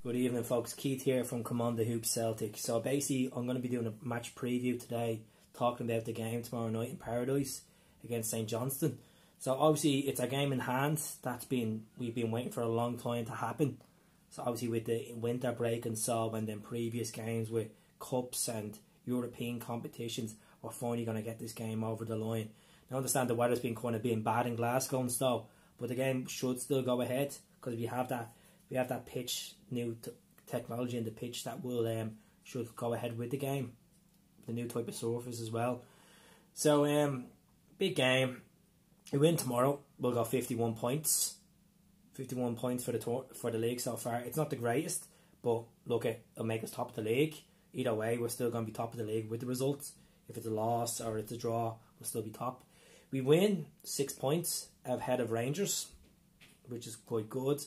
Good evening, folks. Keith here from Cmon the Hoop Celtic. So basically, I'm going to be doing a match preview today, talking about the game tomorrow night in Paradise against St Johnstone. So obviously, it's a game in hand we've been waiting for a long time to happen. So obviously, with the winter break and so, and then previous games with cups and European competitions, we're finally going to get this game over the line. I understand the weather's been kind of being bad in Glasgow and so, but the game should still go ahead because we have that pitch, new technology in the pitch that will should go ahead with the game. The new type of surface as well. So big game. We win tomorrow, we'll go 51 points. 51 points for the league so far. It's not the greatest, but look, it'll make us top of the league. Either way, we're still going to be top of the league with the results. If it's a loss or it's a draw, we'll still be top. We win 6 points ahead of Rangers, which is quite good.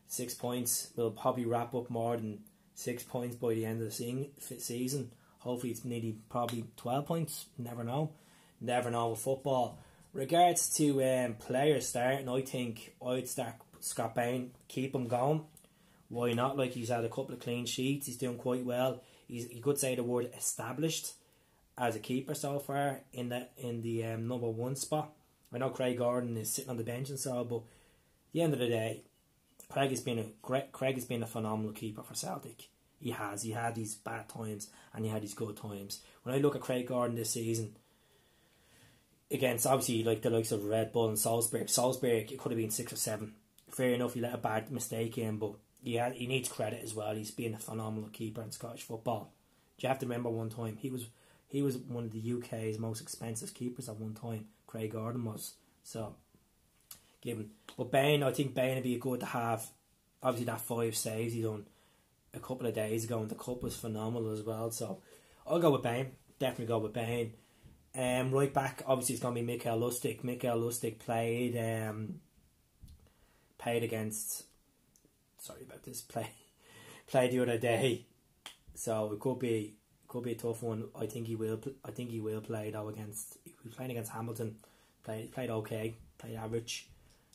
6 points. We'll probably wrap up more than 6 points by the end of the season. Hopefully it's nearly probably 12 points. Never know. Never know with football. Regards to players starting, I think I'd start Scott Bain, keep him going. Why not? Like, he's had a couple of clean sheets. He's doing quite well. You could say the word established as a keeper so far in the number one spot. I know Craig Gordon is sitting on the bench and so, but at the end of the day, Craig has been a phenomenal keeper for Celtic. He had these bad times and he had these good times. When I look at Craig Gordon this season, against obviously like the likes of Red Bull and Salzburg, it could have been 6 or 7. Fair enough, he let a bad mistake in, but he needs credit as well. He's been a phenomenal keeper in Scottish football. Do you have to remember one time he was one of the UK's most expensive keepers at one time. Craig Gordon was. So given. But Bain, I think Bain would be good to have. Obviously that 5 saves he done a couple of days ago, and the cup was phenomenal as well. So I'll go with Bain. Definitely go with Bain. Right back, obviously it's going to be Mikael Lustig. Mikael Lustig played against. Sorry about this. Played the other day, so it could be a tough one. I think he will play though against. He was playing against Hamilton. Played okay. Played average.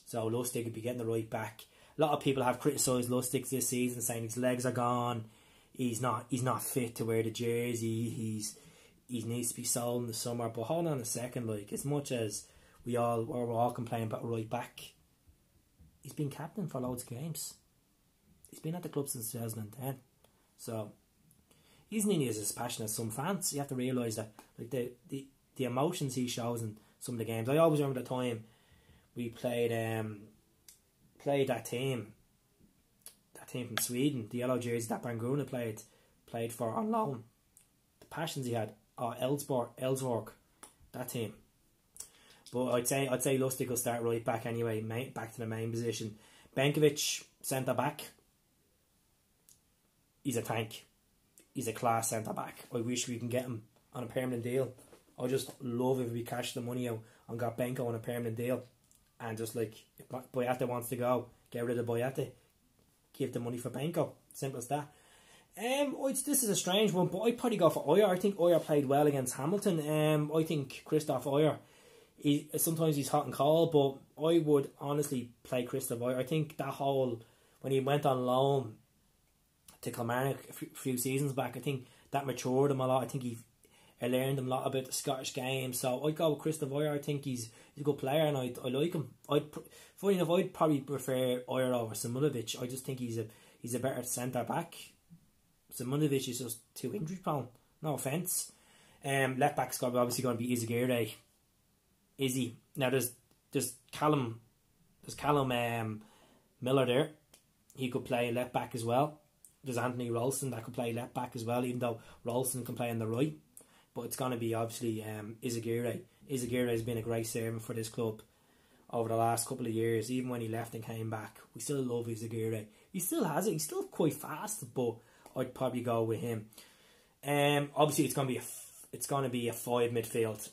So Lustig would be getting the right back. A lot of people have criticised Lustig this season, saying his legs are gone. He's not fit to wear the jersey. He needs to be sold in the summer. But hold on a second, like, as much as we're all complaining about right back, he's been captain for loads of games. He's been at the club since 2010. So he's nearly as passionate as some fans. You have to realise that, like, the emotions he shows in some of the games. I always remember the time we played that team from Sweden, the yellow jersey that Banguna played for on loan. The passions he had. Ellsworth, that team. But I'd say Lustig will start right back anyway, back to the main position. Benkovic, centre back. He's a tank. He's a class centre back. I wish we can get him on a permanent deal. I just love if we cash the money out and got Benko on a permanent deal. And just like, if Boyata wants to go, get rid of Boyata. Give the money for Benko. Simple as that. This is a strange one, but I'd probably go for Oyer. I think Oyer played well against Hamilton. I think Christoph Oyer, sometimes he's hot and cold, but I would honestly play Christoph Oyer. I think that when he went on loan to Kilmarnock a few seasons back, I think that matured him a lot. I think he learned him a lot about the Scottish game. So I'd go with Christoph Oyer. I think he's a good player and I like him. Funny enough, I'd probably prefer Oyer over Simunovic. I just think he's a better centre back. Simunovic is just too injury prone. No offence. Left back's obviously going to be Izagirre. Izzy. Now there's Callum Miller there. He could play left back as well. There's Anthony Ralston that could play left back as well, even though Ralston can play on the right. But it's going to be obviously Izagirre. Izagirre has been a great servant for this club over the last couple of years. Even when he left and came back, we still love Izagirre. He still has it. He's still quite fast, but I'd probably go with him. Obviously, it's going to be a 5 midfield,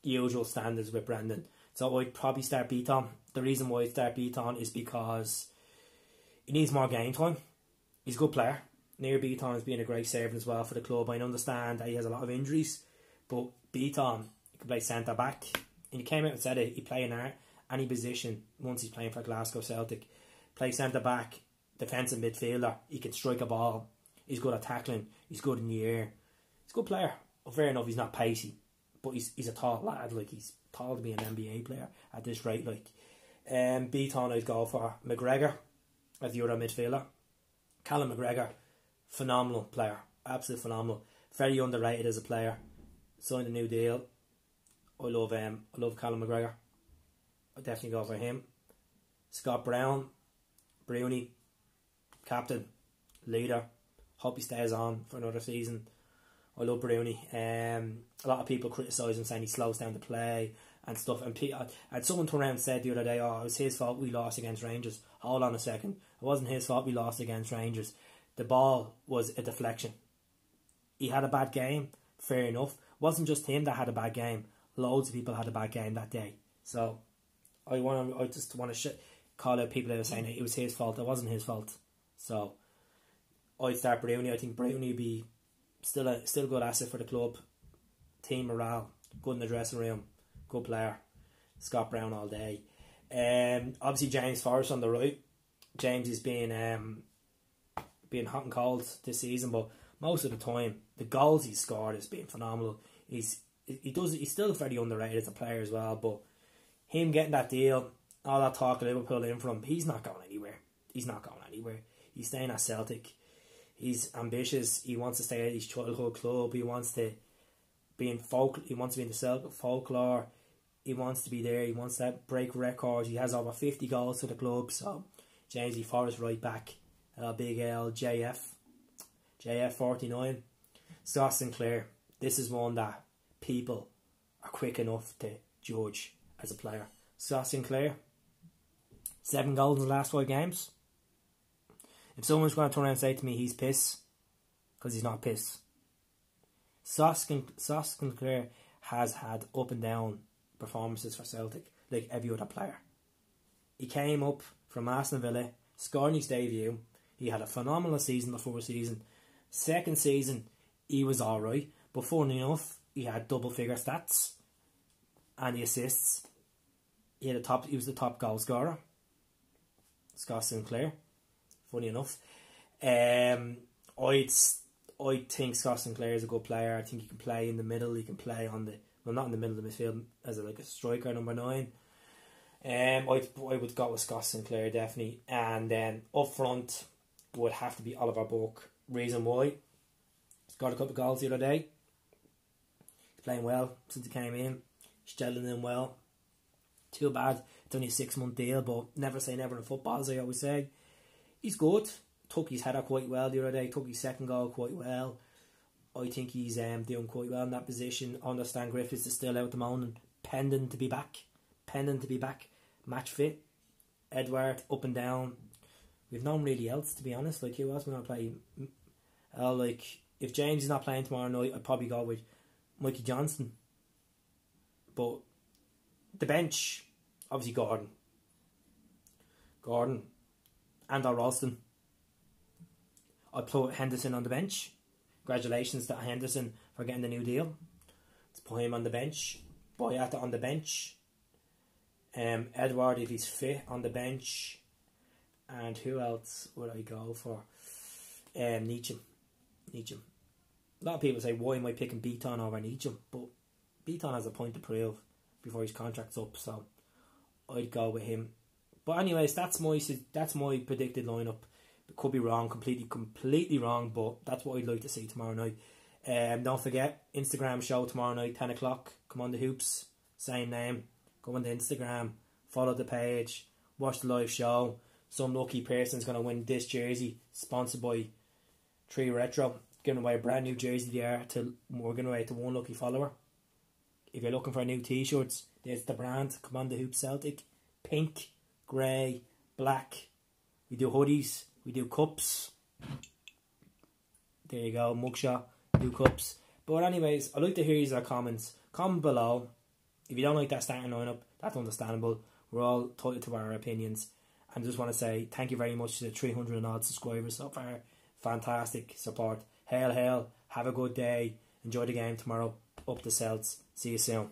usual standards with Brendan. So I'd probably start Beaton. The reason why I'd start Beaton is because he needs more game time. He's a good player. Near Beaton has been a great servant as well for the club. I understand that he has a lot of injuries, but Beaton can play centre back. And he came out and said it. He play in any position once he's playing for Glasgow Celtic. Play centre back. defensive midfielder. He can strike a ball. He's good at tackling. He's good in the air. He's a good player. Well, fair enough, he's not pacey, but he's a tall lad. Like, he's tall to be an NBA player at this rate. Like, Beaton, I'd go for McGregor as the other midfielder. Callum McGregor, phenomenal player, absolutely phenomenal. Very underrated as a player. Signed a new deal. I love Callum McGregor. I'd definitely go for him. Scott Brown, Brownie, captain, leader. Hope he stays on for another season. I love Brownie. A lot of people criticise him, saying he slows down the play and stuff. And someone turned around and said the other day, "Oh, it was his fault we lost against Rangers." Hold on a second. It wasn't his fault we lost against Rangers. The ball was a deflection. He had a bad game. Fair enough. It wasn't just him that had a bad game. Loads of people had a bad game that day. So I just want to call out people that were saying it was his fault. It wasn't his fault. So I'd start Brownie. I think Brownie would be still a good asset for the club. Team morale, good in the dressing room, good player. Scott Brown all day. Obviously James Forrest on the right. James is being hot and cold this season, but most of the time the goals he's scored has been phenomenal. He's still very underrated as a player as well, but him getting that deal, all that talk of Liverpool in for him, he's not going anywhere. He's He's staying at Celtic. He's ambitious. He wants to stay at his childhood club. He wants to be in the Celtic folklore. He wants to be there. He wants to break records. He has over 50 goals for the club. So Jamesy Forrest right back. Big L JF 49. Scott Sinclair. This is one that people are quick enough to judge as a player. Scott Sinclair, 7 goals in the last 5 games. If someone's going to turn around and say to me he's piss, because he's not piss. Scott Sinclair has had up and down performances for Celtic, like every other player. He came up from Aston Villa, scored his debut. He had a phenomenal season the first season. Second season, he was alright, but funny enough, he had double figure stats and the assists. He was the top goal scorer. Scott Sinclair. Funny enough. I think Scott Sinclair is a good player. I think he can play in the middle. He can play not in the middle of the midfield as a striker, number 9. I would go with Scott Sinclair definitely, and then up front would have to be Oliver Burke. Reason why? He's got a couple of goals the other day. He's playing well since he came in. He's gelling in well. Too bad it's only a 6-month deal, but never say never in football, as I always say. He's good. Took his header quite well the other day. Took his second goal quite well. I think he's doing quite well in that position. I understand Griffiths is still out at the moment. Pending to be back. Match fit. Edward up and down. We've no one really else, to be honest. Like, who else we going to play? If James is not playing tomorrow night, I'd probably go with Mikey Johnston. But the bench, obviously Gordon. Andor Ralston. I'd put Henderson on the bench. Congratulations to Henderson for getting the new deal. Let's put him on the bench. Boyata on the bench. Edward, if he's fit, on the bench. And who else would I go for? Neecham. A lot of people say, why am I picking Beaton over Neecham? But Beaton has a point to prove before his contract's up, so I'd go with him. But anyways, that's my predicted lineup. It could be wrong, completely wrong, but that's what I'd like to see tomorrow night. Don't forget, Instagram show tomorrow night, 10 o'clock. Come on the Hoops, same name. Go on to Instagram, follow the page, watch the live show. Some lucky person's going to win this jersey, sponsored by 3 Retro. Giving away a brand new jersey there. We're giving away to 1 lucky follower. If you're looking for new t-shirts, there's the brand. Come on the Hoops Celtic. Pink, grey, black. We do hoodies, we do cups. There you go, mugshot, do cups. But anyways, I'd like to hear your comments. Comment below. If you don't like that starting lineup, that's understandable. We're all entitled to our opinions. And I just want to say thank you very much to the 300 and odd subscribers so far. Fantastic support. Hail, hail. Have a good day. Enjoy the game tomorrow. Up the Celts. See you soon.